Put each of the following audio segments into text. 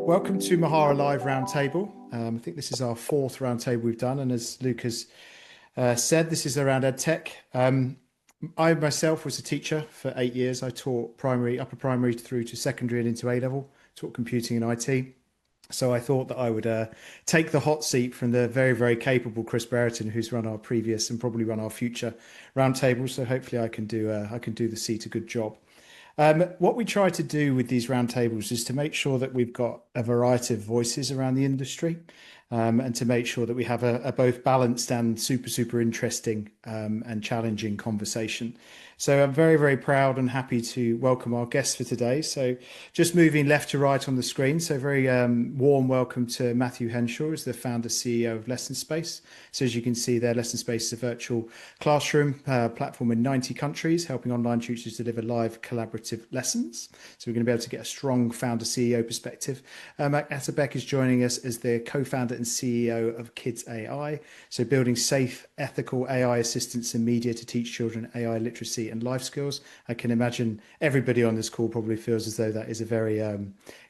Welcome to MOHARA Live Roundtable. I think this is our fourth roundtable we've done, and as Luke has said, this is around EdTech. I myself was a teacher for 8 years. I taught primary, upper primary through to secondary and into A-level, taught computing and IT. So I thought that I would take the hot seat from the very, very capable Chris Brereton, who's run our previous and probably run our future roundtables. So hopefully I can do the seat a good job. What we try to do with these roundtables is to make sure that we've got a variety of voices around the industry, and to make sure that we have a both balanced and super interesting and challenging conversation. So I'm very, very proud and happy to welcome our guests for today. So just moving left to right on the screen. So very warm welcome to Matthew Henshall, who's the founder CEO of Lessonspace. So as you can see there, Lessonspace is a virtual classroom platform in 90 countries, helping online tutors deliver live collaborative lessons. So we're going to be able to get a strong founder CEO perspective. Irmak Atabek is joining us as the co-founder and CEO of KidsAI. So building safe, ethical AI assistants and media to teach children AI literacy and life skills. I can imagine everybody on this call probably feels as though that is a very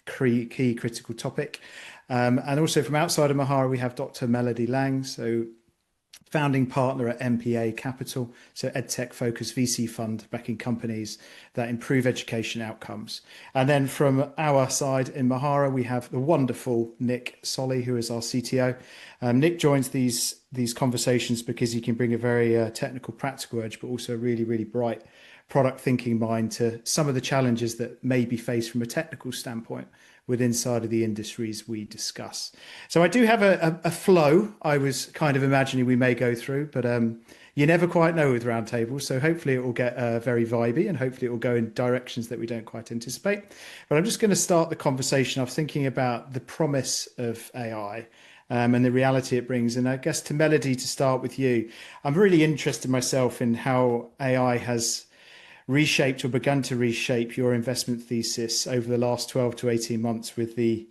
key critical topic. And also from outside of MOHARA, we have Dr. Melody Lang, so founding partner at MPA Capital, so EdTech focused VC fund backing companies that improve education outcomes. And then from our side in MOHARA, we have the wonderful Nick Solly, who is our CTO. Nick joins these conversations because he can bring a very technical, practical edge, but also a really, really bright product thinking mind to some of the challenges that may be faced from a technical standpoint within inside of the industries we discuss. So I do have a flow I was kind of imagining we may go through, but you never quite know with roundtables. So hopefully it will get very vibey and hopefully it will go in directions that we don't quite anticipate. But I'm just going to start the conversation off thinking about the promise of AI. And the reality it brings. And I guess to Melody, to start with you, I'm really interested myself in how AI has reshaped or begun to reshape your investment thesis over the last 12 to 18 months with the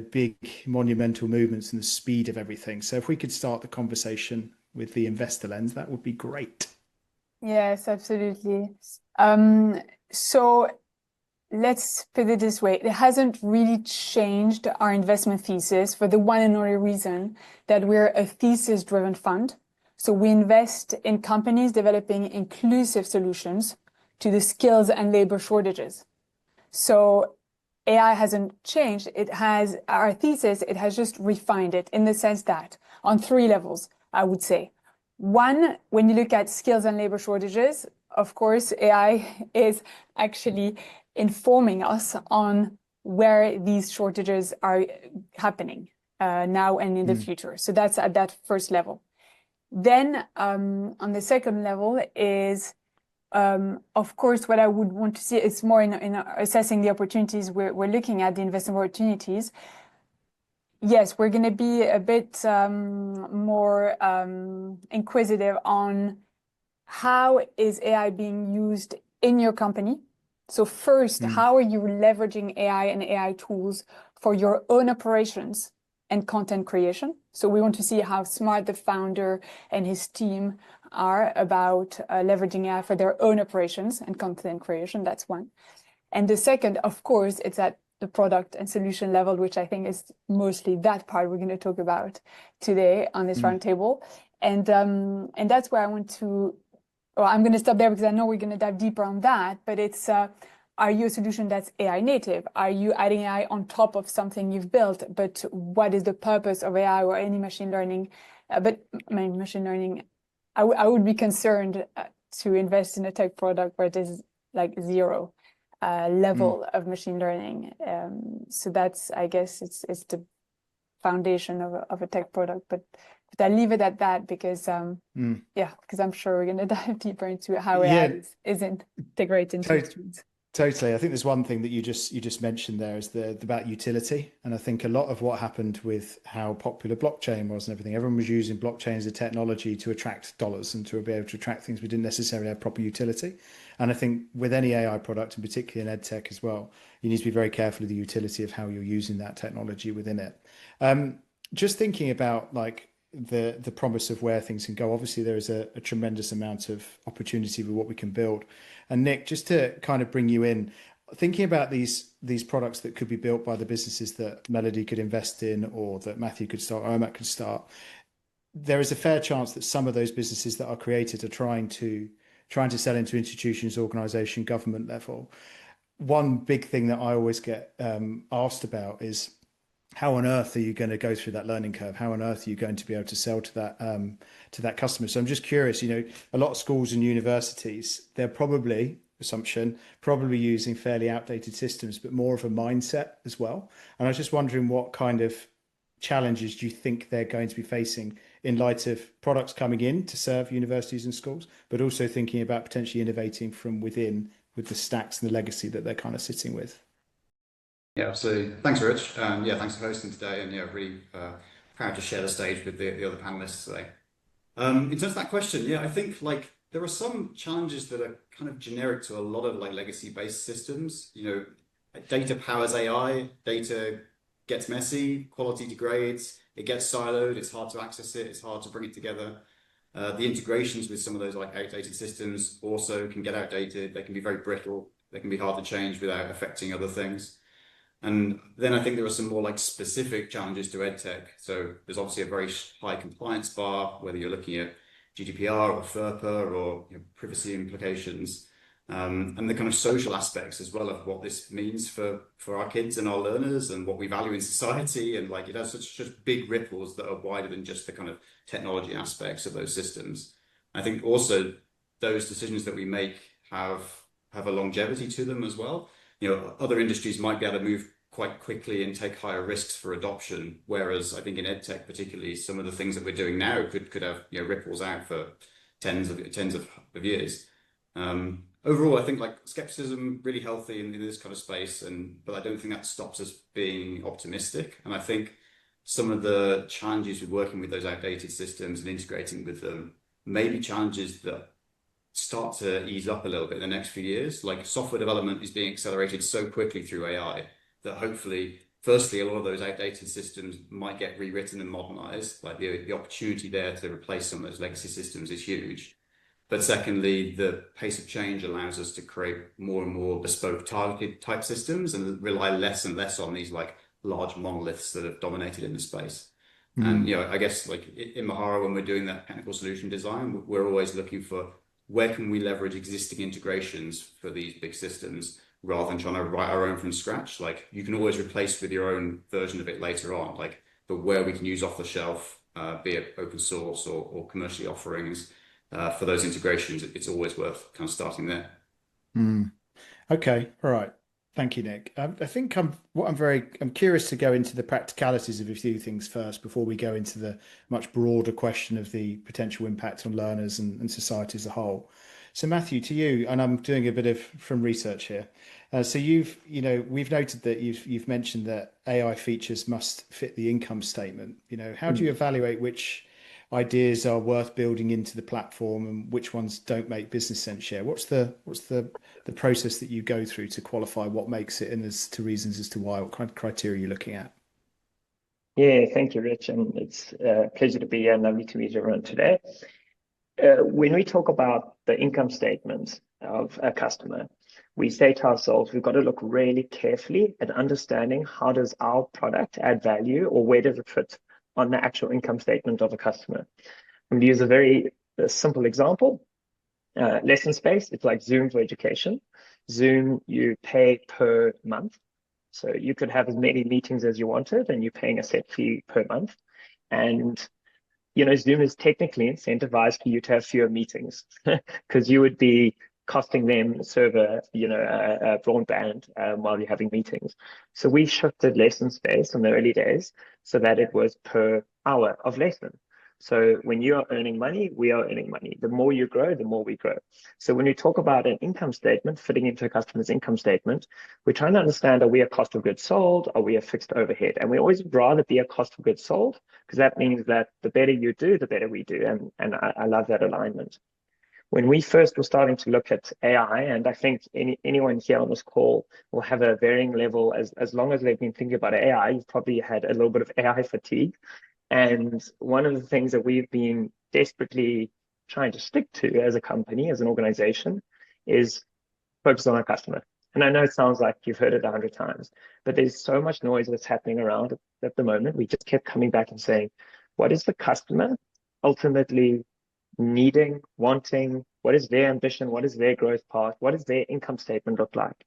big monumental movements and the speed of everything. So if we could start the conversation with the investor lens, that would be great. Yes, absolutely. So let's put it this way. It hasn't really changed our investment thesis for the one and only reason that we're a thesis-driven fund. So we invest in companies developing inclusive solutions to the skills and labor shortages. So AI hasn't changed. It has our thesis. It has just refined it in the sense that on 3 levels, I would say. One, when you look at skills and labor shortages, of course, AI is actually informing us on where these shortages are happening now and in the future. So that's at that first level. Then on the second level is, of course, what I would want to see is more in assessing the opportunities we're looking at, the investment opportunities. Yes, we're going to be a bit more inquisitive on how is AI being used in your company. So first, how are you leveraging AI and AI tools for your own operations and content creation? So we want to see how smart the founder and his team are about leveraging AI for their own operations and content creation. That's one. And the second, of course, it's at the product and solution level, which I think is mostly that part we're going to talk about today on this roundtable. And that's where I want to, well, I'm going to stop there because I know we're going to dive deeper on that, but it's, are you a solution that's AI native? Are you adding AI on top of something you've built? But what is the purpose of AI or any machine learning? Machine learning, I would be concerned to invest in a tech product where there's like 0 level of machine learning. So that's, I guess, it's the foundation of a tech product. But I leave it at that because, because I'm sure we're going to dive deeper into how AI is integrated into students. Totally. I think there's one thing that you just mentioned there is about utility. And I think a lot of what happened with how popular blockchain was and everything, everyone was using blockchain as a technology to attract dollars and to be able to attract things we didn't necessarily have proper utility. And I think with any AI product, and particularly in EdTech as well, you need to be very careful of the utility of how you're using that technology within it. Just thinking about like the promise of where things can go. Obviously, there is a tremendous amount of opportunity with what we can build. And Nick, just to kind of bring you in, thinking about these products that could be built by the businesses that Melody could invest in, or that Matthew could start, or Irmak could start, there is a fair chance that some of those businesses that are created are trying to sell into institutions, organization, government level. One big thing that I always get asked about is, how on earth are you going to go through that learning curve? How on earth are you going to be able to sell to that customer? So I'm just curious, a lot of schools and universities, they're probably using fairly outdated systems, but more of a mindset as well. And I was just wondering, what kind of challenges do you think they're going to be facing in light of products coming in to serve universities and schools, but also thinking about potentially innovating from within with the stacks and the legacy that they're kind of sitting with? Yeah, absolutely. Thanks, Rich. Yeah, thanks for hosting today, and yeah, really proud to share the stage with the other panelists today. In terms of that question, yeah, I think there are some challenges that are kind of generic to a lot of legacy-based systems. Data powers AI, data gets messy, quality degrades, it gets siloed, it's hard to access it, it's hard to bring it together. The integrations with some of those outdated systems also can get outdated. They can be very brittle. They can be hard to change without affecting other things. And then I think there are some more specific challenges to EdTech. So there's obviously a very high compliance bar, whether you're looking at GDPR or FERPA or privacy implications, and the kind of social aspects as well of what this means for our kids and our learners and what we value in society. And it has such big ripples that are wider than just the kind of technology aspects of those systems. I think also those decisions that we make have a longevity to them as well. Other industries might be able to move quite quickly and take higher risks for adoption, whereas I think in EdTech particularly, some of the things that we're doing now could have ripples out for tens of years. Overall, I think skepticism really healthy in this kind of space, but I don't think that stops us being optimistic. And I think some of the challenges with working with those outdated systems and integrating with them may be challenges that start to ease up a little bit in the next few years. Software development is being accelerated so quickly through AI that hopefully, firstly, a lot of those outdated systems might get rewritten and modernized. The opportunity there to replace some of those legacy systems is huge. But secondly, the pace of change allows us to create more and more bespoke targeted type systems and rely less and less on these large monoliths that have dominated in the space. And I guess in MOHARA, when we're doing that technical solution design, we're always looking for where can we leverage existing integrations for these big systems rather than trying to write our own from scratch. You can always replace with your own version of it later on, but where we can use off the shelf, be it open source or commercially offerings for those integrations, it's always worth kind of starting there. Okay, all right. Thank you, Nick. I think I'm curious to go into the practicalities of a few things first before we go into the much broader question of the potential impact on learners and society as a whole. So Matthew, to you, and I'm doing a bit from research here. So we've noted that you've mentioned that AI features must fit the income statement. How do you evaluate which ideas are worth building into the platform and which ones don't make business sense? What's the process that you go through to qualify what makes it, and as to reasons as to why? What kind of criteria you're looking at? Yeah, thank you, Rich, and it's a pleasure to be here. Lovely to meet everyone today. When we talk about the income statement of a customer, we say to ourselves, we've got to look really carefully at understanding how does our product add value, or where does it fit on the actual income statement of a customer. I'm going to use a very simple example. Lessonspace, it's like Zoom for education. Zoom, you pay per month. So you could have as many meetings as you wanted, and you're paying a set fee per month. And Zoom is technically incentivized for you to have fewer meetings because you would be costing them server, a broadband while you're having meetings. So we shifted Lessonspace in the early days so that it was per hour of lesson. So when you are earning money, we are earning money. The more you grow, the more we grow. So when we talk about an income statement fitting into a customer's income statement, we're trying to understand, are we a cost of goods sold? Are we a fixed overhead? And we always rather be a cost of goods sold, because that means that the better you do, the better we do. And I love that alignment. When we first were starting to look at AI, and I think anyone here on this call will have a varying level, as long as they've been thinking about AI, you've probably had a little bit of AI fatigue. And one of the things that we've been desperately trying to stick to as a company, as an organization, is focus on our customer. And I know it sounds like you've heard it 100 times, but there's so much noise that's happening around at the moment. We just kept coming back and saying, what is the customer ultimately needing, wanting? What is their ambition? What is their growth path? What does their income statement look like?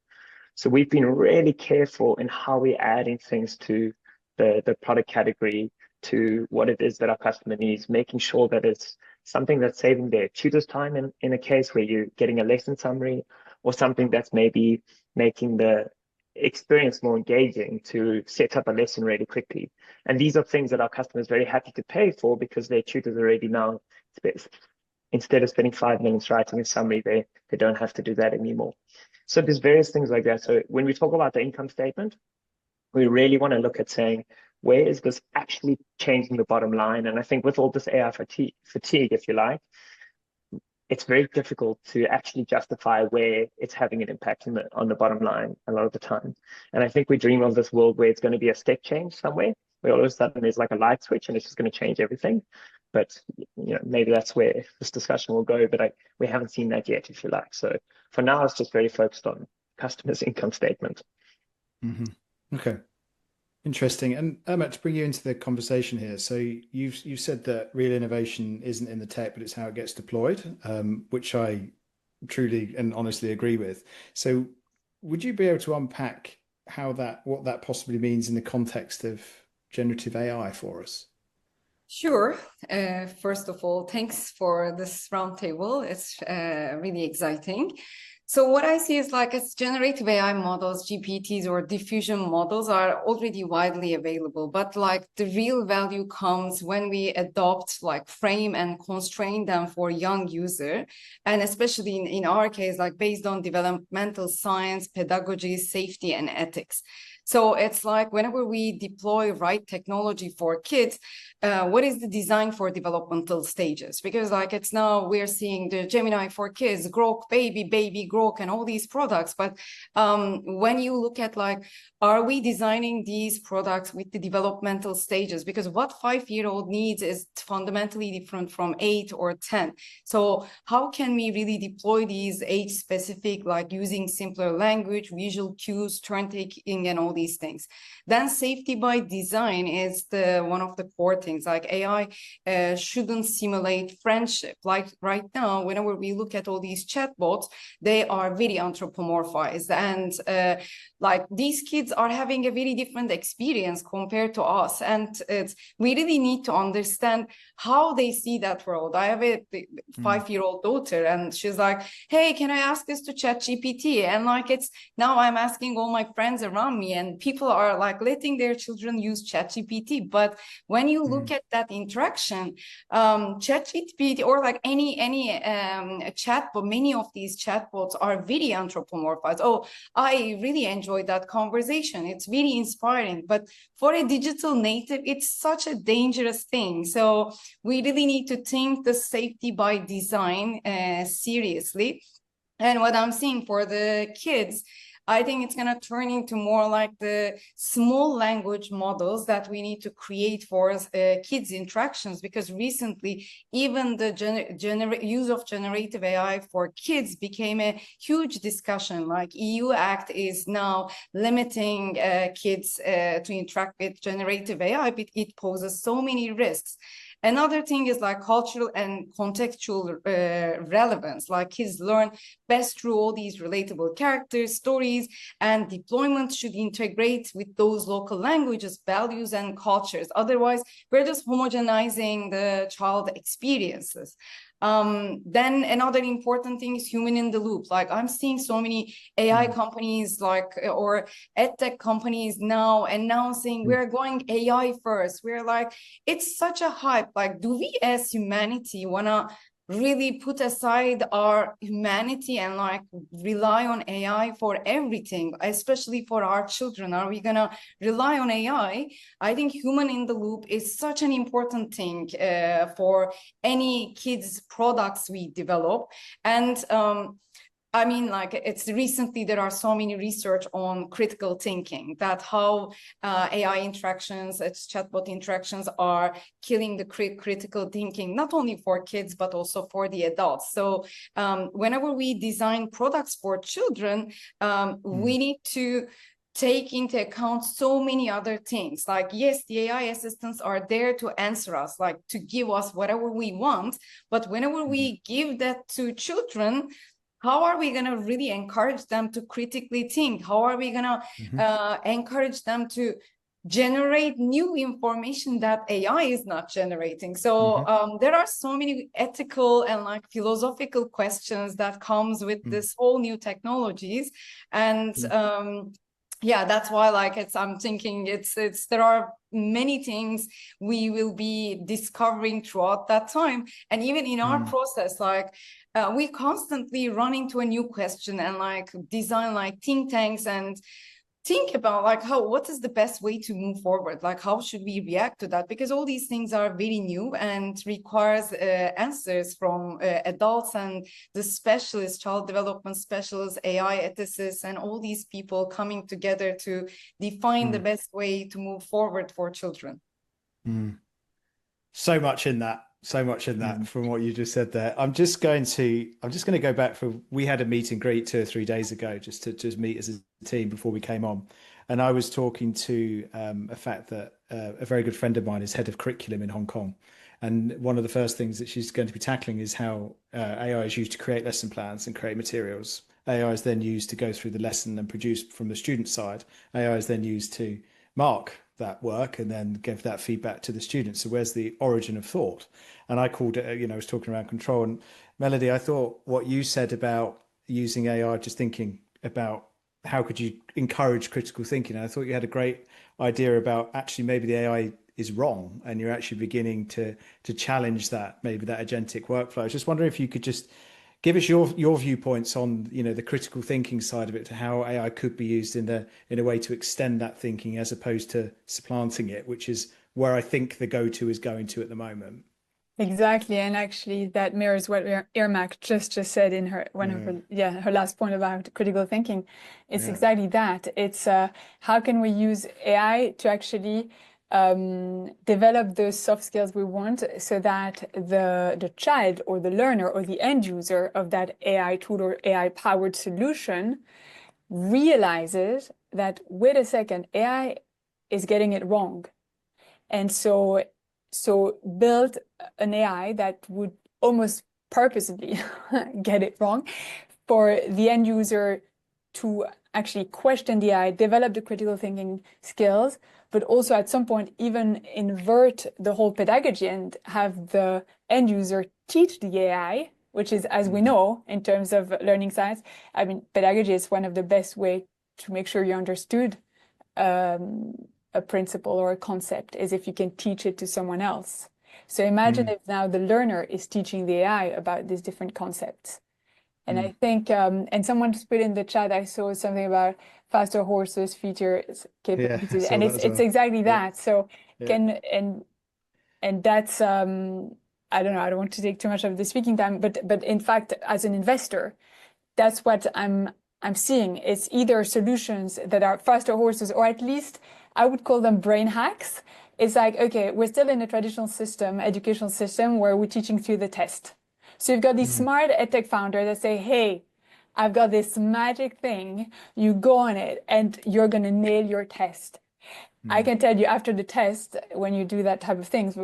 So we've been really careful in how we're adding things to the product category, to what it is that our customer needs, making sure that it's something that's saving their tutor's time in a case where you're getting a lesson summary, or something that's maybe making the experience more engaging to set up a lesson really quickly. And these are things that our customers are very happy to pay for, because their tutors already now, instead of spending 5 minutes writing a summary, they don't have to do that anymore. So there's various things like that. So when we talk about the income statement, we really want to look at saying, where is this actually changing the bottom line? And I think with all this AI fatigue, if you like, it's very difficult to actually justify where it's having an impact on the bottom line a lot of the time. And I think we dream of this world where it's going to be a step change somewhere, where all of a sudden there's like a light switch and it's just going to change everything. But maybe that's where this discussion will go. But we haven't seen that yet, if you like. So for now, it's just very focused on customers' income statement. Mm-hmm. Okay. Interesting. And Irmak, to bring you into the conversation here, so you've said that real innovation isn't in the tech, but it's how it gets deployed, which I truly and honestly agree with. So would you be able to unpack what that possibly means in the context of generative AI for us? Sure. First of all, thanks for this roundtable. It's really exciting. So what I see is as generative AI models, GPTs or diffusion models are already widely available, but the real value comes when we adopt, frame and constrain them for young user. And especially in our case, based on developmental science, pedagogy, safety, and ethics. So it's whenever we deploy right technology for kids, what is the design for developmental stages? Because it's now we're seeing the Gemini for kids, Grok, baby Grok, and all these products. But when you look at are we designing these products with the developmental stages? Because what 5-year-old needs is fundamentally different from 8 or 10. So how can we really deploy these age specific, using simpler language, visual cues, turn taking, and all these things? Then safety by design is one of the core things. AI shouldn't simulate friendship. Right now, whenever we look at all these chatbots, they are very anthropomorphized, and these kids are having a very different experience compared to us, and we really need to understand how they see that world. I have a 5-year-old daughter, and she's like, hey, can I ask this to ChatGPT? And it's now I'm asking all my friends around me, and people are letting their children use ChatGPT. But when you look at that interaction, ChatGPT or any chatbot, many of these chatbots are very anthropomorphized. Oh, I really enjoyed that conversation. It's very inspiring. But for a digital native, it's such a dangerous thing. So we really need to think the safety by design seriously. And what I'm seeing for the kids, I think it's going to turn into more the small language models that we need to create for kids' interactions, because recently even the use of generative AI for kids became a huge discussion. EU Act is now limiting kids to interact with generative AI, but it poses so many risks. Another thing is cultural and contextual relevance. Kids learn best through all these relatable characters, stories, and deployment should integrate with those local languages, values, and cultures. Otherwise, we're just homogenizing the child experiences. Then another important thing is human in the loop. I'm seeing so many AI companies or EdTech companies now announcing we're going AI first. We're it's such a hype. Do we as humanity wanna really put aside our humanity and rely on AI for everything, especially for our children? Are we gonna rely on AI? I think human in the loop is such an important thing for any kids products we develop. And I mean, like it's recently there are so many research on critical thinking, that how AI interactions, its chatbot interactions are killing the critical thinking, not only for kids, but also for the adults. So whenever we design products for children, we need to take into account so many other things. Like, yes, the AI assistants are there to answer us, like to give us whatever we want. But whenever we give that to children, how are we going to really encourage them to critically think? How are we going to encourage them to generate new information that AI is not generating? So there are so many ethical and like philosophical questions that comes with this whole new technologies. And yeah, that's why like I'm thinking there are many things we will be discovering throughout that time. And even in our process, like we constantly run into a new question and like design like think tanks and think about like what is the best way to move forward? Like how should we react to that? Because all these things are very new and requires answers from adults and the specialists, child development specialists, AI ethicists, and all these people coming together to define the best way to move forward for children. So much in that. So much in that from what you just said there. I'm just going to go back we had a meet and greet 2 or 3 days ago just to meet as a team before we came on. And I was talking to a fact that a very good friend of mine is head of curriculum in Hong Kong. And one of the first things that she's going to be tackling is how AI is used to create lesson plans and create materials. AI is then used to go through the lesson and produce from the student side. AI is then used to mark that work and then give that feedback to the students. So where's the origin of thought? And I called it, I was talking around control. And Melody, I thought what you said about using AI, just thinking about how could you encourage critical thinking. And I thought you had a great idea about actually maybe the AI is wrong and you're actually beginning to challenge that, maybe that agentic workflow. I was just wondering if you could just give us your viewpoints on, the critical thinking side of it, to how AI could be used in a way to extend that thinking as opposed to supplanting it, which is where I think the go-to is going to at the moment. Exactly, and actually that mirrors what Irmak just said in her her last point about critical thinking. It's exactly that. It's how can we use AI to actually develop those soft skills we want, so that the child or the learner or the end user of that AI tool or AI powered solution realizes that, wait a second, AI is getting it wrong. And so build an AI that would almost purposely get it wrong, for the end user to actually question the AI, develop the critical thinking skills, but also at some point even invert the whole pedagogy and have the end user teach the AI, which is, as we know, in terms of learning science, I mean, pedagogy is one of the best ways to make sure you understood a principle or a concept, is if you can teach it to someone else. So imagine if now the learner is teaching the AI about these different concepts. And I think, and someone put in the chat, I saw something about faster horses, features, capabilities, and it's exactly that. So and that's I don't know, I don't want to take too much of the speaking time, but in fact, as an investor, that's what I'm seeing. It's either solutions that are faster horses, or at least I would call them brain hacks. It's like, okay, we're still in a traditional system, educational system, where we're teaching through the test. So you've got these smart EdTech founders that say, hey, I've got this magic thing, you go on it and you're going to nail your test. I can tell you, after the test, when you do that type of things,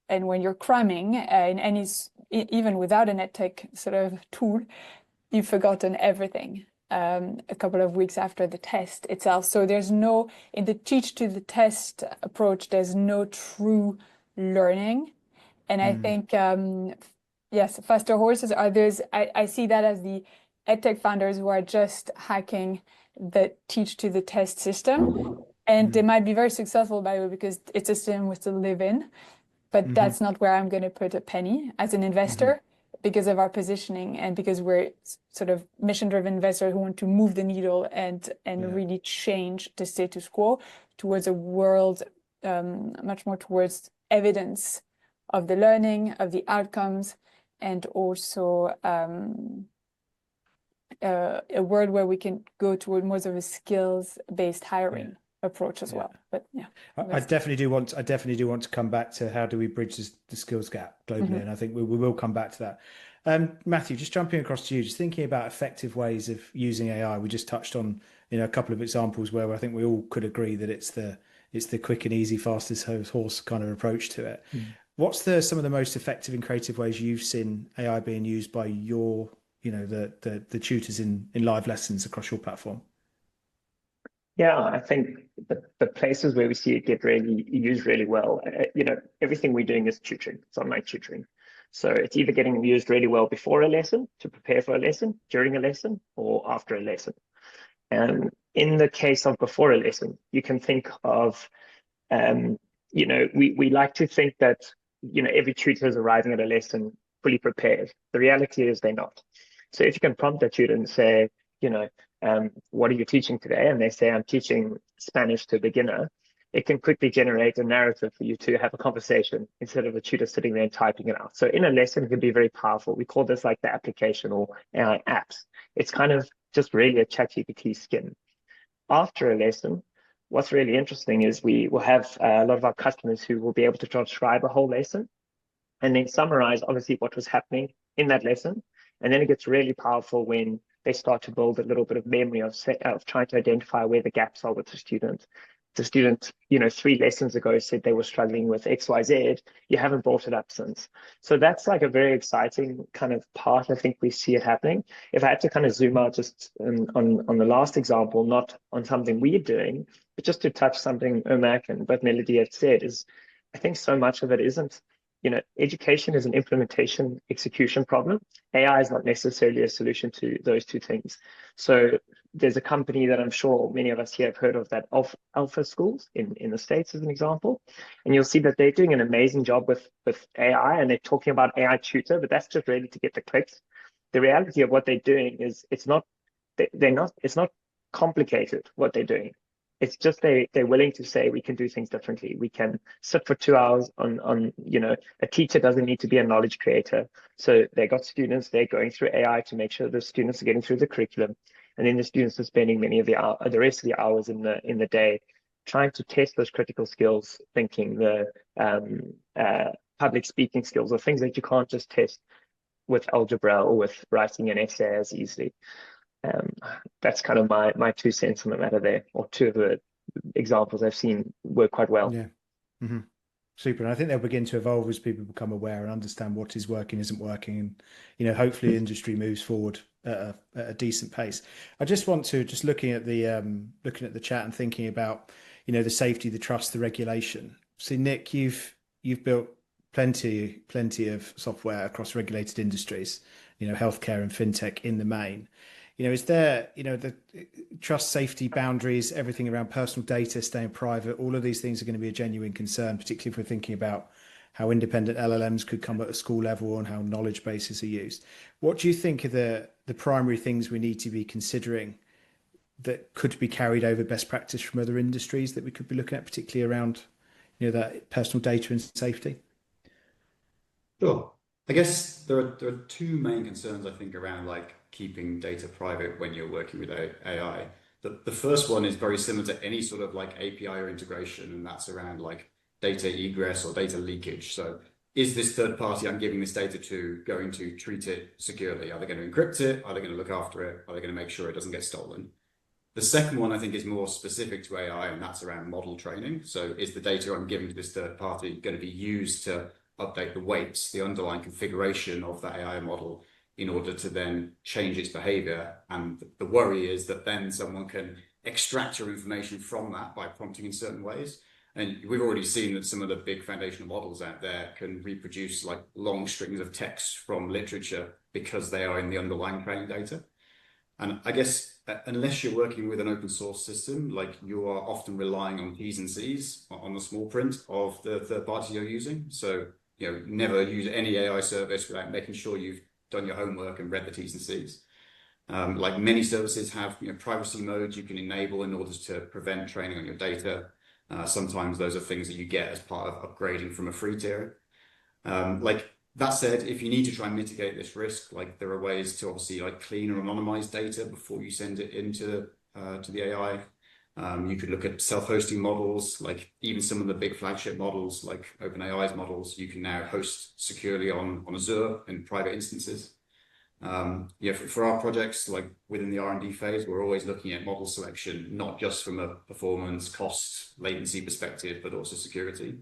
and when you're cramming, and even without an EdTech sort of tool, you've forgotten everything a couple of weeks after the test itself. So there's no, in the teach to the test approach, there's no true learning. And I think, yes, faster horses are those, I see that as the EdTech founders who are just hacking the teach to the test system. And they might be very successful, by the way, because it's a system we still live in. But that's not where I'm going to put a penny as an investor, because of our positioning and because we're sort of mission-driven investors who want to move the needle and really change the status quo towards a world much more towards evidence of the learning, of the outcomes, and also a world where we can go toward more of a skills-based hiring approach as well. But yeah, I definitely do want to come back to how do we bridge the skills gap globally, and I think we will come back to that. Matthew, just jumping across to you, just thinking about effective ways of using AI. We just touched on a couple of examples where I think we all could agree that it's the quick and easy, fastest horse kind of approach to it. What's some of the most effective and creative ways you've seen AI being used by your the tutors in live lessons across your platform? Yeah, I think the places where we see it get really used really well, everything we're doing is tutoring. It's online tutoring. So it's either getting used really well before a lesson to prepare for a lesson, during a lesson, or after a lesson. And in the case of before a lesson, you can think of, we like to think that, every tutor is arriving at a lesson fully prepared. The reality is they're not. So if you can prompt a tutor and say, what are you teaching today? And they say, I'm teaching Spanish to a beginner. It can quickly generate a narrative for you to have a conversation instead of a tutor sitting there and typing it out. So in a lesson, it can be very powerful. We call this like the application or AI apps. It's kind of just really a ChatGPT skin. After a lesson, what's really interesting is we will have a lot of our customers who will be able to transcribe a whole lesson and then summarize, obviously, what was happening in that lesson. And then it gets really powerful when they start to build a little bit of memory of trying to identify where the gaps are with the student. The student, 3 lessons ago said they were struggling with XYZ. You haven't brought it up since. So that's like a very exciting kind of part. I think we see it happening. If I had to kind of zoom out just on the last example, not on something we're doing, but just to touch something Irmak and but Melody had said is, I think so much of it isn't, education is an implementation execution problem. AI is not necessarily a solution to those two things. So there's a company that I'm sure many of us here have heard of, that Alpha Schools in the States as an example. And you'll see that they're doing an amazing job with AI, and they're talking about AI tutor, but that's just really to get the clicks. The reality of what they're doing is it's not complicated what they're doing. It's just they're willing to say we can do things differently. We can sit for 2 hours on a teacher doesn't need to be a knowledge creator. So they got students, they're going through AI to make sure the students are getting through the curriculum. And then the students are spending many of the rest of the hours in the day trying to test those critical skills, thinking, the public speaking skills, or things that you can't just test with algebra or with writing an essay as easily. That's kind of my 2 cents on the matter there, or 2 of the examples I've seen work quite well. Yeah. Super. And I think they'll begin to evolve as people become aware and understand what is working, isn't working. And, hopefully industry moves forward at a decent pace. I just want to, looking at the chat and thinking about, the safety, the trust, the regulation. So Nick, you've built plenty of software across regulated industries, healthcare and fintech in the main. Is there, the trust, safety, boundaries, everything around personal data, staying private, all of these things are going to be a genuine concern, particularly if we're thinking about how independent LLMs could come at a school level and how knowledge bases are used. What do you think are the primary things we need to be considering that could be carried over best practice from other industries that we could be looking at, particularly around, that personal data and safety? Sure. I guess there are 2 main concerns, I think, around keeping data private when you're working with AI. The first one is very similar to any sort of API or integration, and that's around data egress or data leakage. So is this third party I'm giving this data to going to treat it securely? Are they going to encrypt it? Are they going to look after it? Are they going to make sure it doesn't get stolen? The second one, I think, is more specific to AI, and that's around model training. So is the data I'm giving to this third party going to be used to update the weights, the underlying configuration of that AI model, in order to then change its behavior? And the worry is that then someone can extract your information from that by prompting in certain ways. And we've already seen that some of the big foundational models out there can reproduce long strings of text from literature because they are in the underlying training data. And I guess unless you're working with an open source system, you are often relying on T's and C's on the small print of the third party you're using. So, never use any AI service without making sure you've done your homework and read the T's and C's. Many services have privacy modes you can enable in order to prevent training on your data. Sometimes those are things that you get as part of upgrading from a free tier. That said, if you need to try and mitigate this risk, like there are ways to obviously like clean or anonymize data before you send it into to the AI. You could look at self-hosting models, like even some of the big flagship models, like OpenAI's models, you can now host securely on Azure in private instances. Yeah, for our projects, like within the R&D phase, we're always looking at model selection, not just from a performance, cost, latency perspective, but also security.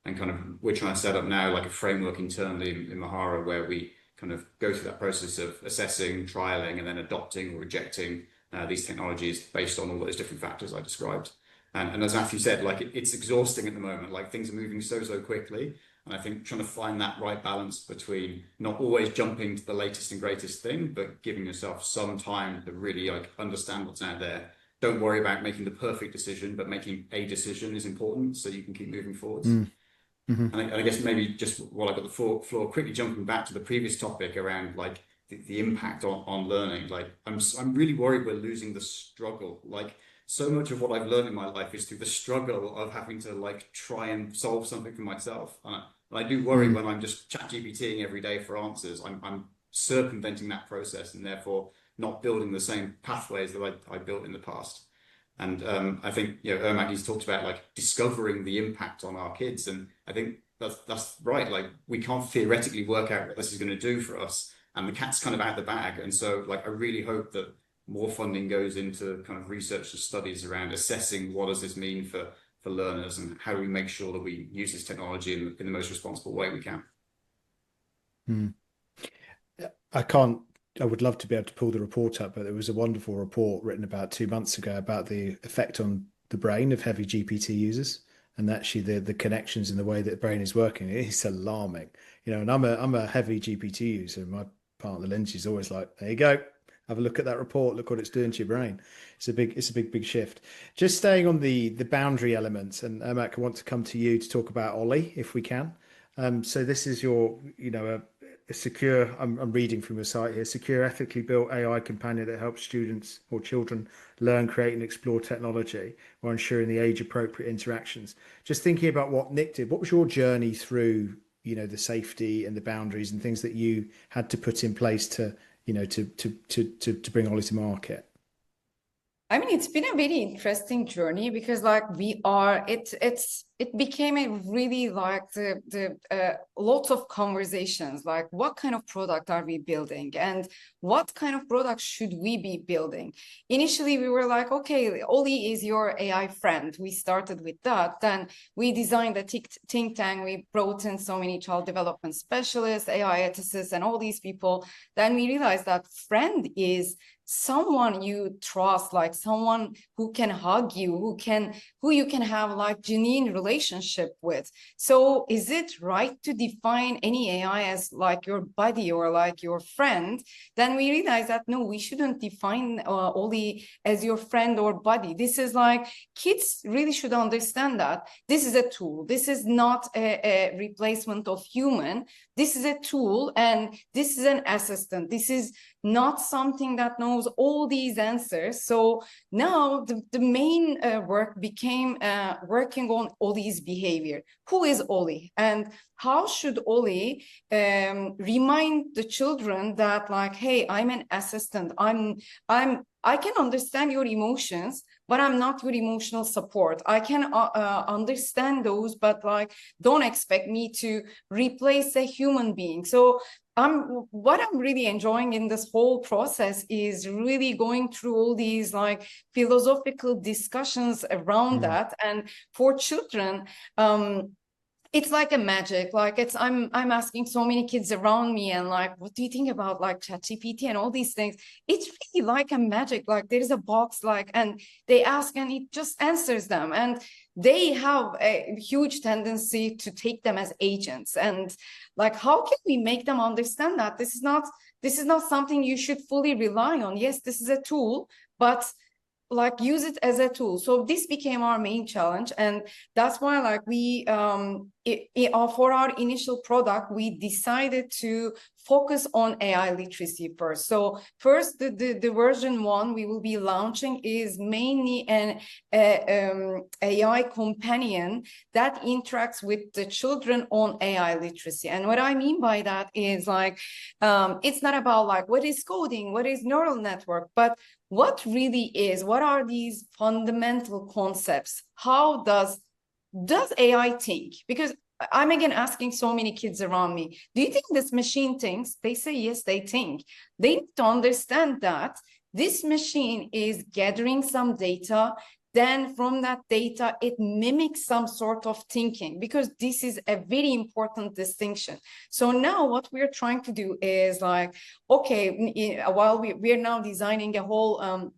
And kind of we're trying to set up now like a framework internally in MOHARA where we kind of go through that process of assessing, trialing, and then adopting or rejecting these technologies based on all those different factors I described. And as Matthew said, like it's exhausting at the moment. Like things are moving so quickly. And I think trying to find that right balance between not always jumping to the latest and greatest thing, but giving yourself some time to really like understand what's out there. Don't worry about making the perfect decision, but making a decision is important so you can keep moving forwards. And I guess maybe just while I got the floor, quickly jumping back to the previous topic around like the impact on learning. Like I'm really worried we're losing the struggle. Like so much of what I've learned in my life is through the struggle of having to like try and solve something for myself. And I do worry when I'm just chat GPTing every day for answers. I'm circumventing that process and therefore not building the same pathways that I built in the past. And I think, you know, Irmak, he's talked about like discovering the impact on our kids. And I think that's right. Like we can't theoretically work out what this is going to do for us. And the cat's kind of out of the bag. And so like, I really hope that more funding goes into kind of research and studies around assessing what does this mean for learners and how do we make sure that we use this technology in the most responsible way we can. I would love to be able to pull the report up, but there was a wonderful report written about 2 months ago about the effect on the brain of heavy GPT users, and actually the connections in the way that the brain is working. It's alarming, you know. And I'm a heavy GPT user. My partner Lindsay is always like, "There you go, have a look at that report. Look what it's doing to your brain." It's a big shift. Just staying on the boundary elements, and Irmak, I want to come to you to talk about Ollie if we can. So this is your, you know, a secure, I'm reading from your site here, secure, ethically built AI companion that helps students or children learn, create and explore technology while ensuring the age appropriate interactions. Just thinking about what Nick did, what was your journey through, you know, the safety and the boundaries and things that you had to put in place to, you know, to bring Ollie to market? I mean, it's been a very interesting journey because like it became a really like lots of conversations, like what kind of product are we building and what kind of product should we be building? Initially, we were like, okay, Ollie is your AI friend. We started with that. Then we designed a think tank. We brought in so many child development specialists, AI ethicists, and all these people. Then we realized that friend is someone you trust, like someone who can hug you, who you can have like genuine relationship with. So is it right to define any AI as like your buddy or like your friend? Then we realized that no, we shouldn't define Ollie as your friend or buddy. This is like, kids really should understand that this is a tool. This is not a replacement of human. This is a tool and this is an assistant. This is not something that knows all these answers. So now the main work became working on Ollie's behavior. Who is Ollie? And how should Ollie remind the children that like, hey, I'm an assistant. I can understand your emotions, but I'm not your emotional support. I can understand those, but like, don't expect me to replace a human being. So what I'm really enjoying in this whole process is really going through all these like philosophical discussions around that. And for children, it's like a magic. Like I'm asking so many kids around me and like, what do you think about like ChatGPT and all these things? It's really like a magic. Like there is a box like, and they ask and it just answers them. And they have a huge tendency to take them as agents. And like, how can we make them understand that this is not something you should fully rely on? Yes, this is a tool, but like use it as a tool. So this became our main challenge, and that's why like we for our initial product, we decided to focus on AI literacy first. So first, the version 1 we will be launching is mainly an AI companion that interacts with the children on AI literacy. And what I mean by that is like, it's not about like, what is coding, what is neural network, but what really is, what are these fundamental concepts? How does AI think? Because I'm again asking so many kids around me, do you think this machine thinks? They say, yes, they think. They need to understand that this machine is gathering some data. Then from that data, it mimics some sort of thinking, because this is a very important distinction. So now what we're trying to do is like, okay, while we're now designing a whole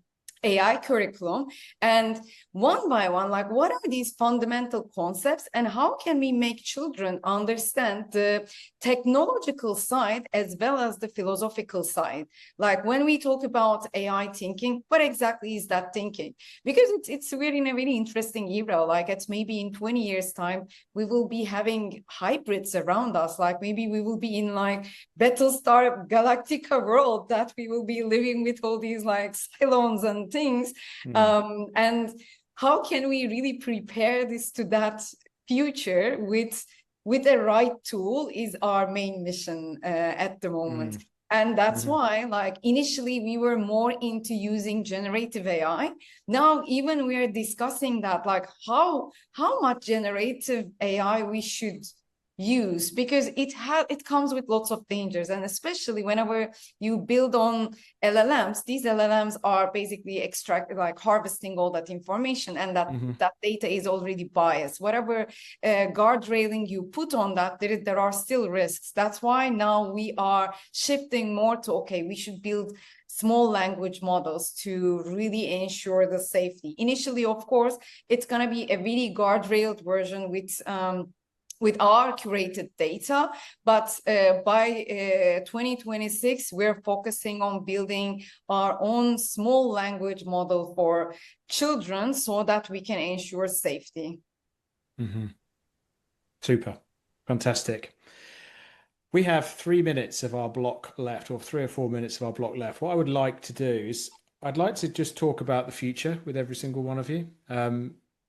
AI curriculum, and one by one, like, what are these fundamental concepts and how can we make children understand the technological side as well as the philosophical side? Like when we talk about AI thinking, what exactly is that thinking? Because we're in a very interesting era. Like it's maybe in 20 years time, we will be having hybrids around us. Like maybe we will be in like Battlestar Galactica world, that we will be living with all these like Cylons and things. And how can we really prepare this to that future with the right tool is our main mission at the moment. And that's why, like, initially we were more into using generative AI. Now, even we are discussing that, like, how much generative AI we should use, because it comes with lots of dangers. And especially whenever you build on LLMs, these LLMs are basically harvesting all that information, and that data is already biased. Whatever guardrailing you put on that, there are still risks. That's why now we are shifting more to, okay, we should build small language models to really ensure the safety. Initially, of course, it's going to be a really guardrailed version with our curated data, but by 2026, we're focusing on building our own small language model for children so that we can ensure safety. Super, fantastic. We have 3 minutes of our block left, or 3 or 4 minutes of our block left. What I would like to do is, I'd like to just talk about the future with every single one of you.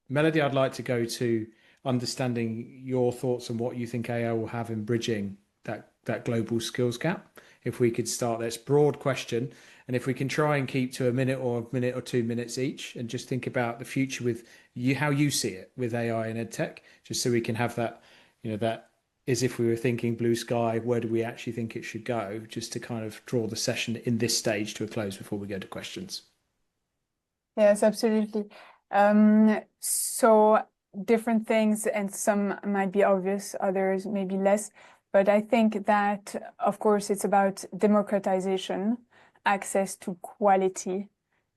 Melody, I'd like to go to understanding your thoughts on what you think AI will have in bridging that global skills gap. If we could start, that's broad question, and if we can try and keep to a minute or 2 minutes each, and just think about the future with you, how you see it with AI and EdTech, just so we can have that, that is, if we were thinking blue sky, where do we actually think it should go, just to kind of draw the session in this stage to a close before we go to questions. Yes, absolutely. So different things, and some might be obvious, others maybe less, but I think that, of course, it's about democratization, access to quality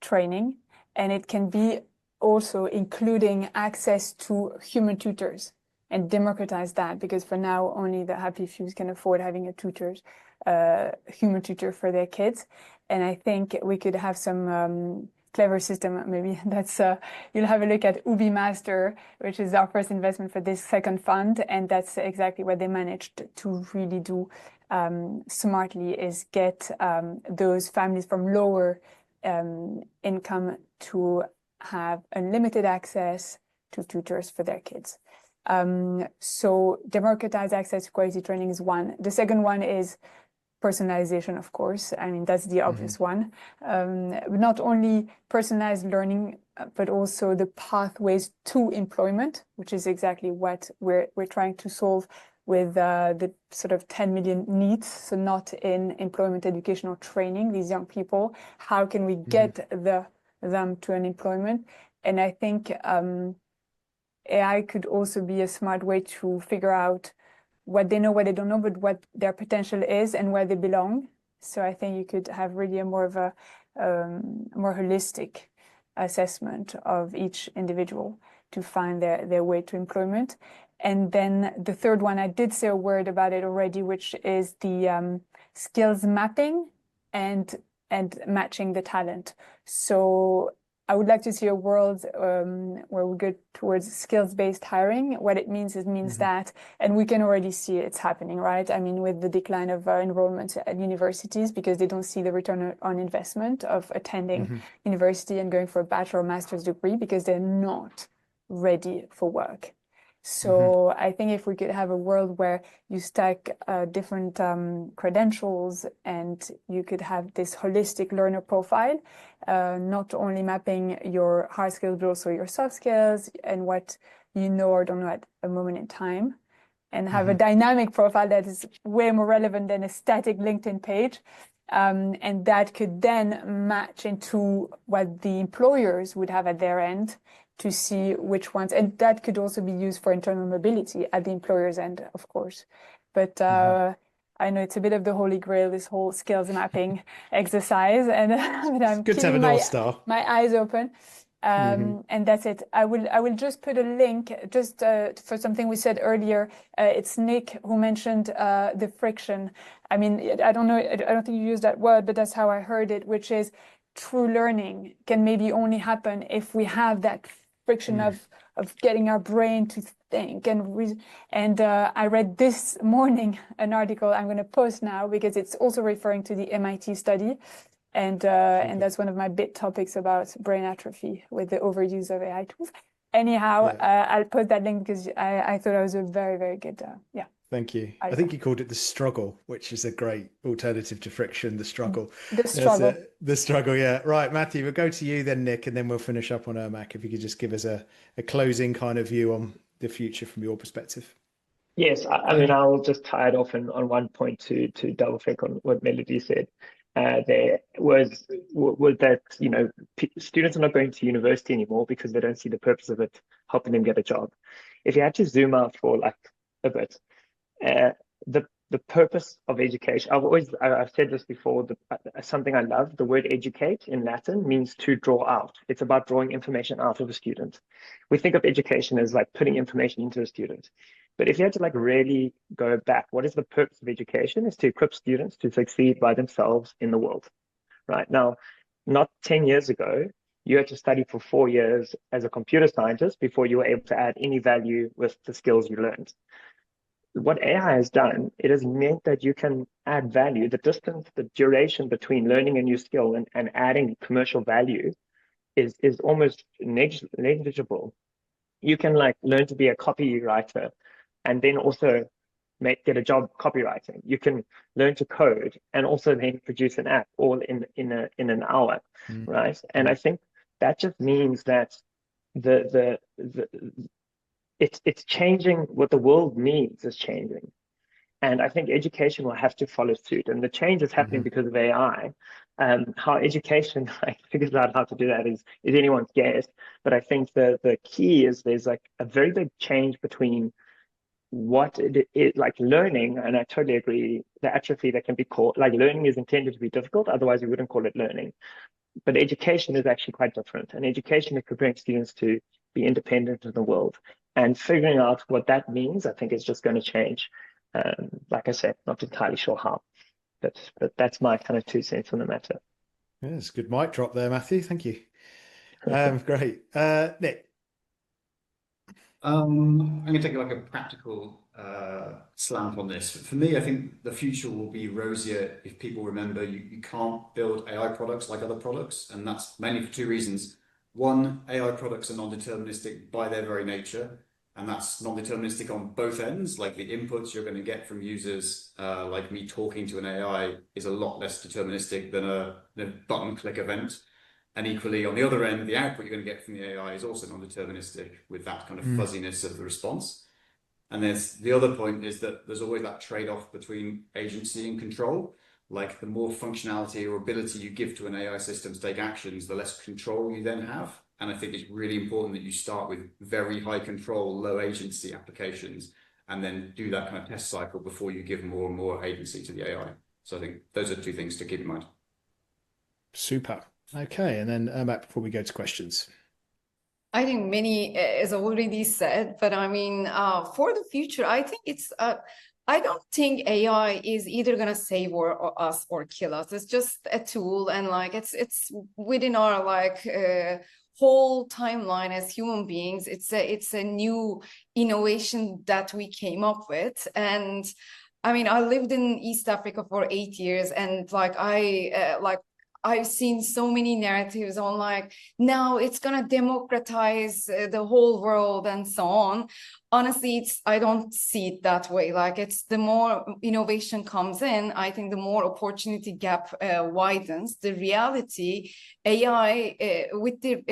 training, and it can be also including access to human tutors, and democratize that, because for now only the happy few can afford having a human tutor for their kids. And I think we could have some clever system. Maybe that's you'll have a look at Ubi Master, which is our first investment for this second fund, and that's exactly what they managed to really do smartly, is get those families from lower income to have unlimited access to tutors for their kids. So democratize access to quality training is one. The second one is personalization, of course. I mean, that's the obvious one. Not only personalized learning, but also the pathways to employment, which is exactly what we're trying to solve with the sort of 10 million needs. So not in employment, education, or training, these young people. How can we get them to an employment? And I think AI could also be a smart way to figure out what they know, what they don't know, but what their potential is and where they belong. So I think you could have really a more holistic assessment of each individual to find their way to employment. And then the third one, I did say a word about it already, which is the skills mapping and matching the talent. So I would like to see a world where we go towards skills-based hiring. What it means that, and we can already see it's happening, right? I mean, with the decline of enrollment at universities, because they don't see the return on investment of attending university and going for a bachelor or master's degree because they're not ready for work. So I think if we could have a world where you stack different credentials and you could have this holistic learner profile, not only mapping your hard skills, but also your soft skills and what you know or don't know at a moment in time, and have a dynamic profile that is way more relevant than a static LinkedIn page. And that could then match into what the employers would have at their end to see which ones, and that could also be used for internal mobility at the employer's end, of course. But I know it's a bit of the holy grail, this whole skills mapping exercise, and but I'm good to have a North Star. My eyes open. And that's it. I will just put a link just for something we said earlier. It's Nick who mentioned the friction. I mean, I don't know, I don't think you used that word, but that's how I heard it, which is true learning can maybe only happen if we have that friction of getting our brain to think. And I read this morning an article I'm going to post now because it's also referring to the MIT study. And that's one of my big topics about brain atrophy with the overuse of AI tools. Anyhow, I'll post that link because I thought it was a very, very good, Thank you. I think you called it the struggle, which is a great alternative to friction, the struggle. The struggle. The struggle, yeah. Right, Matthew, we'll go to you then, Nick, and then we'll finish up on Irmak. If you could just give us a closing kind of view on the future from your perspective. Yes, I mean, I'll just tie it off on one point to double click on what Melody said. There was that, you know, students are not going to university anymore because they don't see the purpose of it helping them get a job. If you had to zoom out for like a bit, the purpose of education, I've said this before, something I love, the word educate in Latin means to draw out. It's about drawing information out of a student. We think of education as like putting information into a student. But if you had to like really go back, what is the purpose of education? Is to equip students to succeed by themselves in the world, right? Now, not 10 years ago, you had to study for 4 years as a computer scientist before you were able to add any value with the skills you learned. What AI has done, it has meant that you can add value. The distance, the duration between learning a new skill and adding commercial value is almost negligible. You can like learn to be a copywriter and then also get a job copywriting. You can learn to code and also then produce an app all in an hour, right? And I think that just means that it's changing. What the world needs is changing. And I think education will have to follow suit. And the change is happening because of AI. How education figures out how to do that is anyone's guess. But I think the key is there's like a very big change between what it is like learning. And I totally agree, the atrophy that can be called, like learning is intended to be difficult. Otherwise, we wouldn't call it learning. But education is actually quite different. And education is preparing students to be independent in the world. And figuring out what that means, I think is just going to change. Like I said, not entirely sure how, but that's my kind of 2 cents on the matter. Yeah, it's a good mic drop there, Matthew. Thank you. Great. Nick. I'm going to take like a practical slant on this. For me, I think the future will be rosier if people remember you can't build AI products like other products, and that's mainly for 2 reasons. One, AI products are non-deterministic by their very nature, and that's non-deterministic on both ends. Like the inputs you're going to get from users, like me talking to an AI, is a lot less deterministic than a button click event. And equally, on the other end, the output you're going to get from the AI is also non-deterministic with that kind of fuzziness of the response. And there's the other point is that there's always that trade-off between agency and control. Like the more functionality or ability you give to an AI system to take actions, the less control you then have. And I think it's really important that you start with very high control, low agency applications, and then do that kind of test cycle before you give more and more agency to the AI. So I think those are 2 things to keep in mind. Super. Okay, and then Irmak, before we go to questions. I think many is already said, but I mean, for the future, I think it's I don't think AI is either gonna save or us or kill us. It's just a tool, and like it's within our like whole timeline as human beings. It's a new innovation that we came up with. And I mean, I lived in East Africa for 8 years, and like I've seen so many narratives on like, now it's gonna democratize the whole world and so on. Honestly, I don't see it that way. Like, it's the more innovation comes in, I think the more opportunity gap widens. The reality, AI with the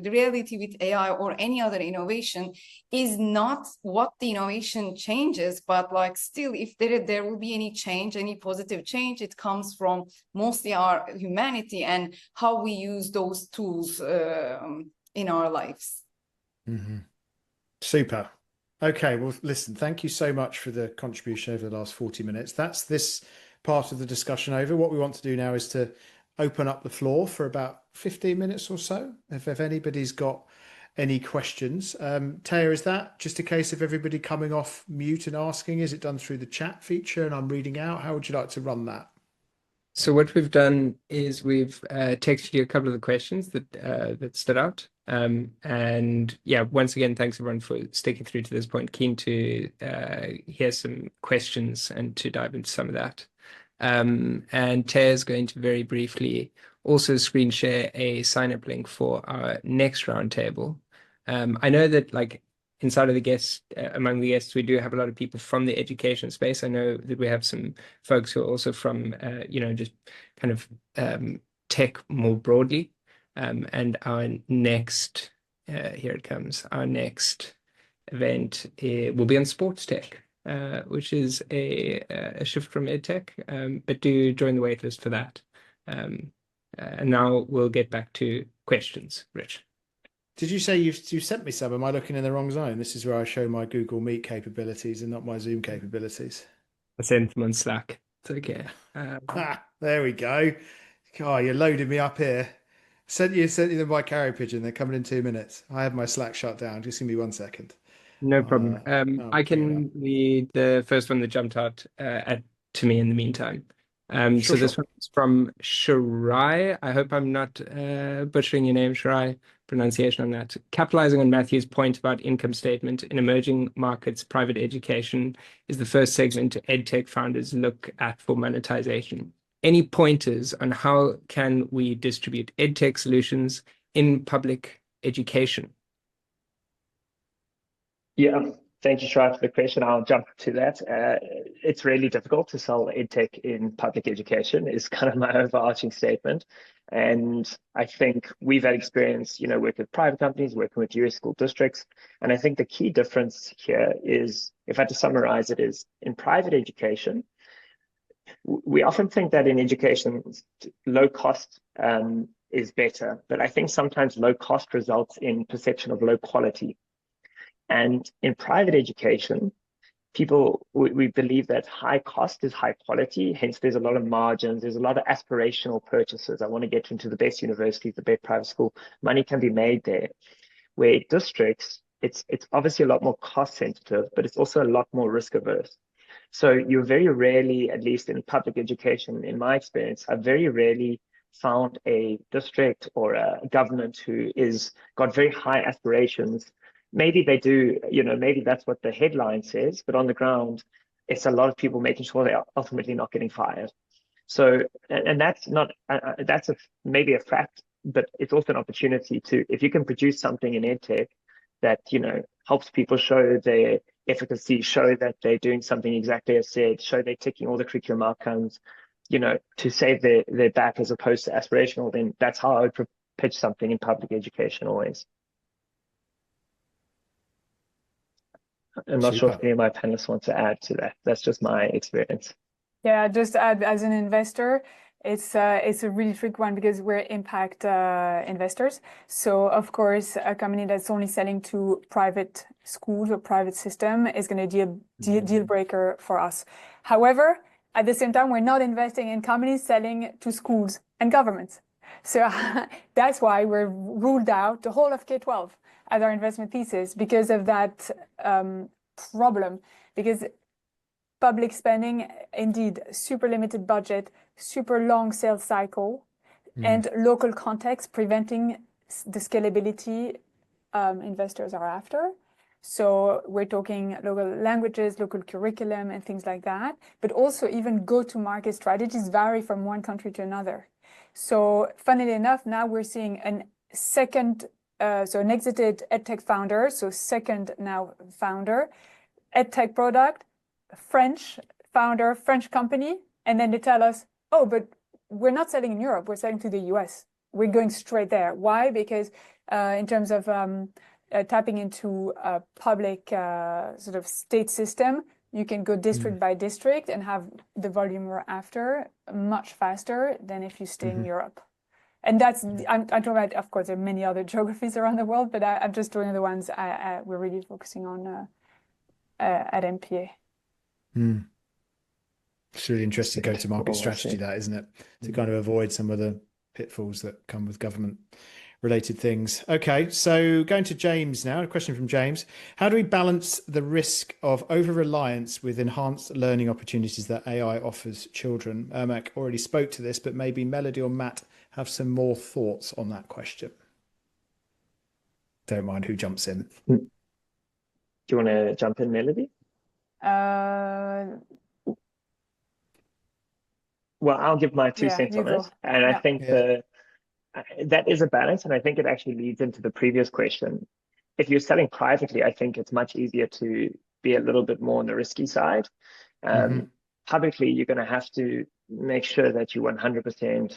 reality with AI or any other innovation is not what the innovation changes, but like still, if there will be any change, any positive change, it comes from mostly our humanity and how we use those tools in our lives. Mm-hmm. Super. Okay, well, listen, thank you so much for the contribution over the last 40 minutes. That's this part of the discussion over. What we want to do now is to open up the floor for about 15 minutes or so. If anybody's got any questions. Taya, is that just a case of everybody coming off mute and asking? Is it done through the chat feature and I'm reading out? How would you like to run that? So what we've done is we've texted you a couple of the questions that stood out. And yeah, once again, thanks everyone for sticking through to this point. Keen to hear some questions and to dive into some of that. And Taya is going to very briefly also screen share a sign-up link for our next roundtable. I know that like inside of the guests, among the guests, we do have a lot of people from the education space. I know that we have some folks who are also from, just kind of tech more broadly. And our next, here it comes, our next event will be on sports tech, which is a shift from EdTech, but do join the waitlist for that. And now we'll get back to questions, Rich. Did you say you sent me some? Am I looking in the wrong zone? This is where I show my Google Meet capabilities and not my Zoom capabilities. I sent them on Slack. It's okay. There we go. Oh, you're loading me up here. Sent you them by carrier pigeon. They're coming in 2 minutes. I have my Slack shut down. Just give me 1 second. No problem. I can read the first one that jumped out to me in the meantime. So this one is from Shirai. I hope I'm not butchering your name, Shirai. Pronunciation on that. Capitalizing on Matthew's point about income statement in emerging markets, private education is the first segment EdTech founders look at for monetization. Any pointers on how can we distribute EdTech solutions in public education? Yeah, thank you, Shirai, for the question. I'll jump to that. It's really difficult to sell EdTech in public education is kind of my overarching statement. And I think we've had experience, working with private companies, working with US school districts. And I think the key difference here is, if I had to summarize it, is in private education, we often think that in education, low cost is better. But I think sometimes low cost results in perception of low quality. And in private education, we believe that high cost is high quality. Hence, there's a lot of margins. There's a lot of aspirational purchases. I want to get into the best universities, the best private school. Money can be made there. Where districts, it's obviously a lot more cost sensitive, but it's also a lot more risk averse. So you very rarely, at least in public education, in my experience, I've very rarely found a district or a government who is got very high aspirations. Maybe they do, maybe that's what the headline says, but on the ground, it's a lot of people making sure they're ultimately not getting fired. So, and that's not, maybe a fact, but it's also an opportunity to, if you can produce something in EdTech that, helps people show their efficacy, show that they're doing something exactly as said, show they're ticking all the curriculum outcomes, to save their back as opposed to aspirational, then that's how I would pitch something in public education always. I'm not sure if any of my panelists want to add to that. That's just my experience. Yeah, just add, as an investor, it's a really tricky one because we're impact investors. So of course, a company that's only selling to private schools or private system is going to be a deal breaker for us. However, at the same time, we're not investing in companies selling to schools and governments. So that's why we're ruled out the whole of K-12 as our investment thesis because of that problem. Because public spending, indeed, super limited budget, super long sales cycle, and local context preventing the scalability investors are after. So we're talking local languages, local curriculum, and things like that. But also even go-to-market strategies vary from one country to another. So funnily enough, now we're seeing an exited EdTech founder, so second now founder, EdTech product, French founder, French company, and then they tell us, oh, but we're not selling in Europe, we're selling to the US. We're going straight there. Why? Because in terms of tapping into a public sort of state system, you can go district by district and have the volume we're after much faster than if you stay in Europe. And that's, I'm talking about, of course, there are many other geographies around the world, but I'm just doing the ones we're really focusing on at MPA. It's really interesting go-to-market strategy, that, isn't it? To kind of avoid some of the pitfalls that come with government-related things. Okay, so going to James now, a question from James. How do we balance the risk of over-reliance with enhanced learning opportunities that AI offers children? Irmak already spoke to this, but maybe Melody or Matt have some more thoughts on that question. Don't mind who jumps in. Do you want to jump in, Melody? Well, I'll give my 2 cents on it. And I think that is a balance. And I think it actually leads into the previous question. If you're selling privately, I think it's much easier to be a little bit more on the risky side. Publicly, you're going to have to make sure that you 100%,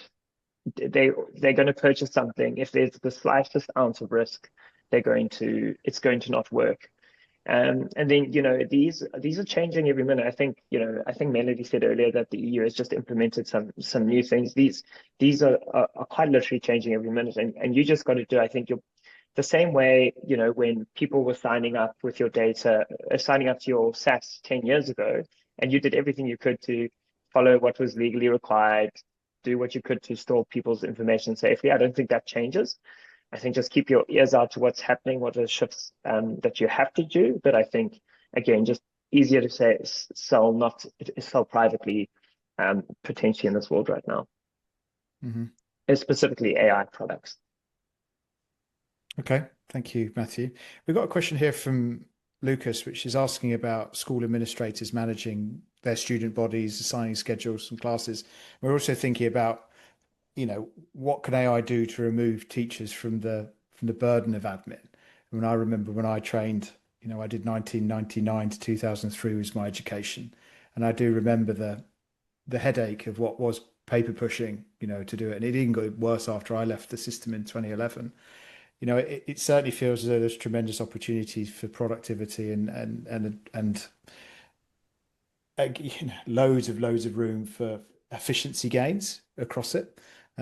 they're going to purchase something. If there's the slightest ounce of risk, it's going to not work. And then, these are changing every minute. I think Melody said earlier that the EU has just implemented some new things. These are quite literally changing every minute. And you just got to do, I think, the same way, when people were signing up with your data, signing up to your SaaS 10 years ago, and you did everything you could to follow what was legally required, do what you could to store people's information safely. I don't think that changes. I think just keep your ears out to what's happening, what are the shifts that you have to do. But I think, again, just easier to say sell privately, potentially in this world right now, and specifically AI products. Okay, thank you, Matthew. We've got a question here from Lucas, which is asking about school administrators managing their student bodies, assigning schedules and classes. We're also thinking about, what can AI do to remove teachers from the burden of admin? I remember when I trained, I did 1999 to 2003 was my education, and I do remember the headache of what was paper pushing, to do it, and it even got worse after I left the system in 2011. It certainly feels as though there's tremendous opportunities for productivity and loads of room for efficiency gains across it.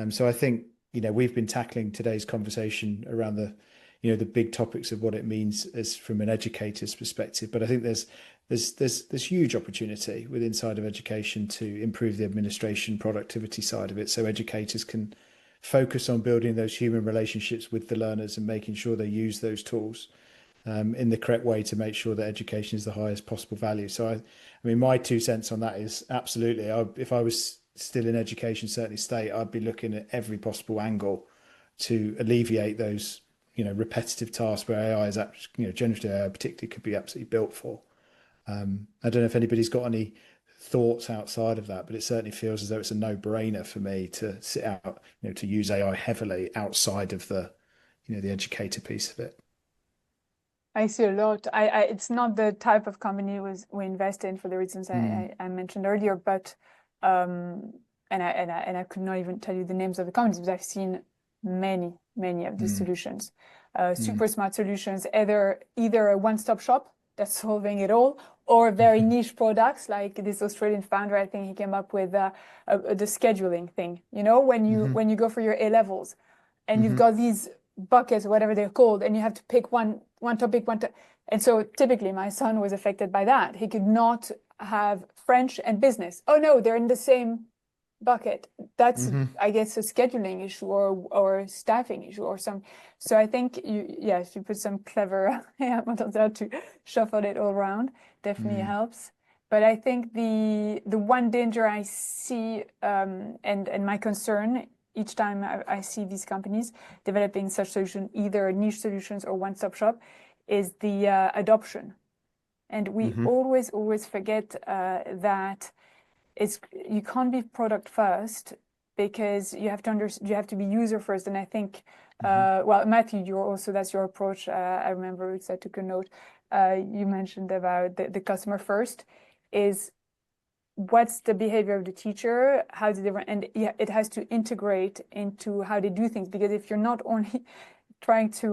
So I think, we've been tackling today's conversation around the big topics of what it means as from an educator's perspective. But I think there's huge opportunity with inside of education to improve the administration productivity side of it, so educators can focus on building those human relationships with the learners and making sure they use those tools in the correct way to make sure that education is the highest possible value. So my 2 cents on that is absolutely, if I was still in education, certainly state, I'd be looking at every possible angle to alleviate those, repetitive tasks where AI is actually, generative AI particularly could be absolutely built for. I don't know if anybody's got any thoughts outside of that, but it certainly feels as though it's a no-brainer for me to sit out, to use AI heavily outside of the, the educator piece of it. I see a lot. It's not the type of company we invest in for the reasons I mentioned earlier, but and I could not even tell you the names of the companies, but I've seen many of these solutions, super smart solutions, either a one-stop shop that's solving it all, or very niche products like this Australian founder. I think he came up with the scheduling thing. When you go for your A levels, and you've got these buckets, whatever they're called, and you have to pick one topic, and so typically my son was affected by that. He could not have French and business. Oh no, they're in the same bucket. That's I guess a scheduling issue or staffing issue or some. So I think if you put some clever models out to shuffle it all around, definitely helps. But I think the one danger I see and my concern each time I see these companies developing such solution, either niche solutions or one-stop shop, is the adoption. And we always forget that you can't be product first, because you have to be user first. And I think, well, Matthew, that's your approach. I remember I took a note. You mentioned about the customer first is what's the behavior of the teacher, how do they, and yeah, it has to integrate into how they do things. Because if you're not only trying to,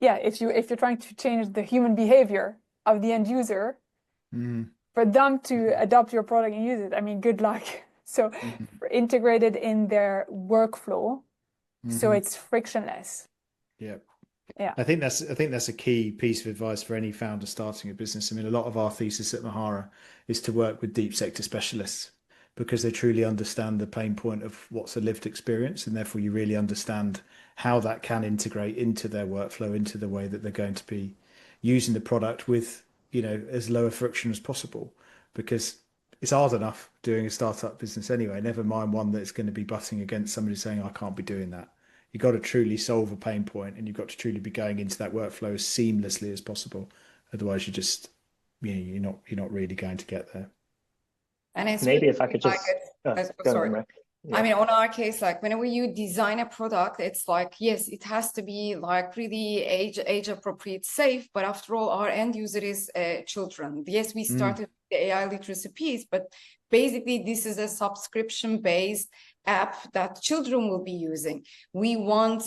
if you're trying to change the human behavior of the end user, for them to adopt your product and use it, I mean, good luck. So integrated in their workflow, so it's frictionless. Yeah. Yeah. I think that's a key piece of advice for any founder starting a business. I mean, a lot of our thesis at MOHARA is to work with deep sector specialists, because they truly understand the pain point of what's a lived experience, and therefore you really understand how that can integrate into their workflow, into the way that they're going to be using the product with, as low a friction as possible, because it's hard enough doing a startup business anyway, never mind one that's going to be butting against somebody saying, I can't be doing that. You've got to truly solve a pain point, and you've got to truly be going into that workflow as seamlessly as possible. Otherwise, you're not really going to get there. And it's maybe really if I could just sorry. I mean, on our case, like whenever you design a product, it's like, yes, it has to be like really age appropriate, safe. But after all, our end user is children. Yes, we started with the AI literacy piece, but basically this is a subscription based app that children will be using. We want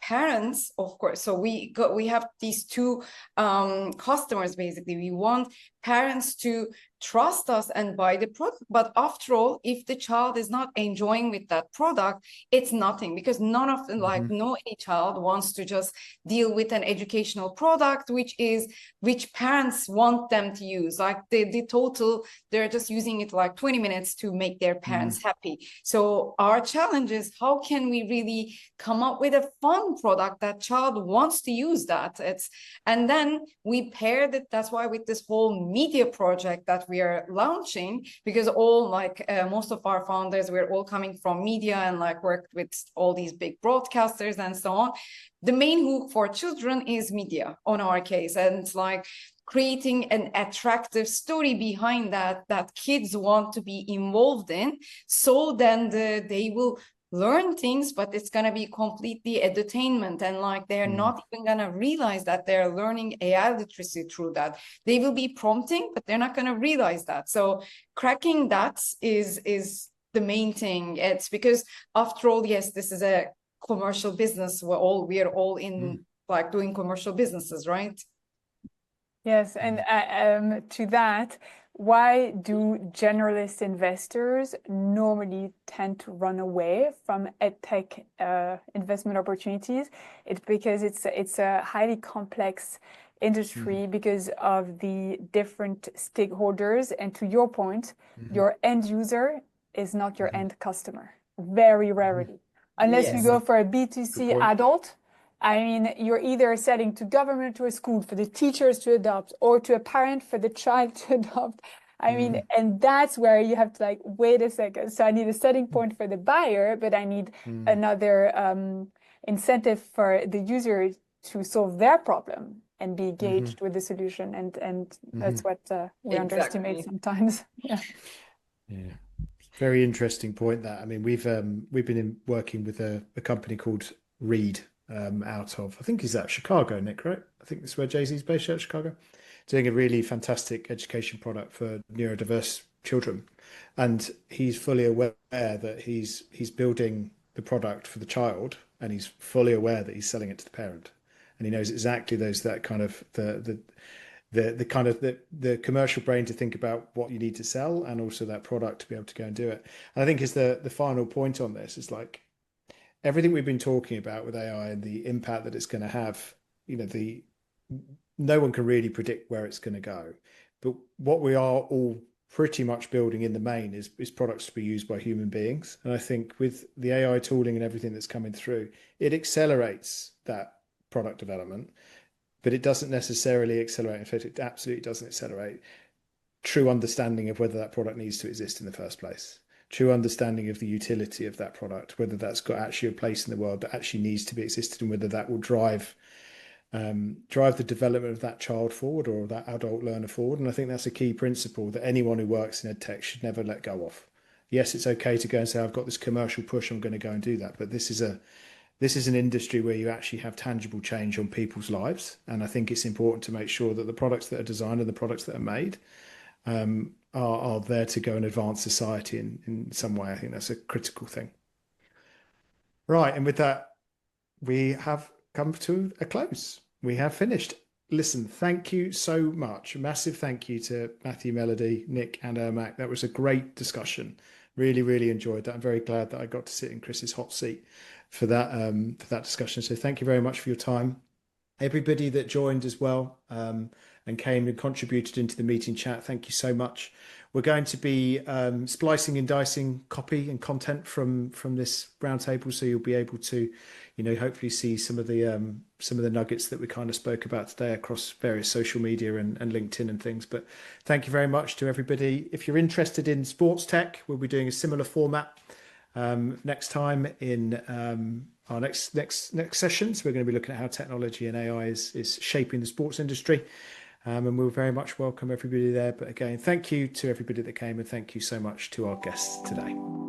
parents, of course. So we have these two customers. Basically, we want parents to trust us and buy the product. But after all, if the child is not enjoying with that product, it's nothing, because none of them, no any child wants to just deal with an educational product which parents want them to use. Like the total, they're just using it like 20 minutes to make their parents happy. So our challenge is, how can we really come up with a fun product that child wants to use that? And then we paired it, that's why, with this whole media project that we are launching, because most of our founders, we're all coming from media and worked with all these big broadcasters and so on. The main hook for children is media on our case, and it's like creating an attractive story behind that kids want to be involved in. So then they will learn things, but it's going to be completely entertainment, and they're not even going to realize that they're learning AI literacy through that. They will be prompting, but they're not going to realize that. So cracking that is the main thing. It's because after all, yes, this is a commercial business. We are all in doing commercial businesses, right? Yes, and to that, why do generalist investors normally tend to run away from EdTech investment opportunities? It's because it's a highly complex industry because of the different stakeholders. And to your point, your end user is not your end customer, very rarely. Unless you go for a B2C adult. I mean, you're either selling to government, to a school, for the teachers to adopt, or to a parent for the child to adopt. I mean, and that's where you have to wait a second. So I need a starting point for the buyer, but I need another incentive for the user to solve their problem and be engaged with the solution. And that's what we underestimate sometimes. Yeah. Very interesting point that. I mean, we've been working with a company called Reed. Out of, I think he's at Chicago, Nick, right? I think that's where Jay-Z's based, out Chicago, doing a really fantastic education product for neurodiverse children. And he's fully aware that he's building the product for the child, and he's fully aware that he's selling it to the parent. And he knows exactly the commercial brain to think about what you need to sell, and also that product to be able to go and do it. And I think is the final point on this is everything we've been talking about with AI and the impact that it's going to have, no one can really predict where it's going to go. But what we are all pretty much building in the main is products to be used by human beings. And I think with the AI tooling and everything that's coming through, it accelerates that product development, but it doesn't necessarily accelerate. In fact, it absolutely doesn't accelerate true understanding of whether that product needs to exist in the first place, true understanding of the utility of that product, whether that's got actually a place in the world that actually needs to be existed, and whether that will drive the development of that child forward or that adult learner forward. And I think that's a key principle that anyone who works in EdTech should never let go of. Yes, it's okay to go and say, I've got this commercial push, I'm going to go and do that. But this is an industry where you actually have tangible change on people's lives. And I think it's important to make sure that the products that are designed and the products that are made are there to go and advance society in some way. I think that's a critical thing. Right. And with that, we have come to a close. We have finished. Listen, thank you so much. A massive thank you to Matthew, Melody, Nick, and Irmak. That was a great discussion. Really, really enjoyed that. I'm very glad that I got to sit in Chris's hot seat for that discussion. So thank you very much for your time. Everybody that joined as well and came and contributed into the meeting chat, thank you so much. We're going to be splicing and dicing copy and content from this roundtable, so you'll be able to, hopefully see some of the nuggets that we kind of spoke about today across various social media and LinkedIn and things. But thank you very much to everybody. If you're interested in sports tech, we'll be doing a similar format next time in our next sessions. We're going to be looking at how technology and AI is shaping the sports industry. And we'll very much welcome everybody there. But again, thank you to everybody that came, and thank you so much to our guests today.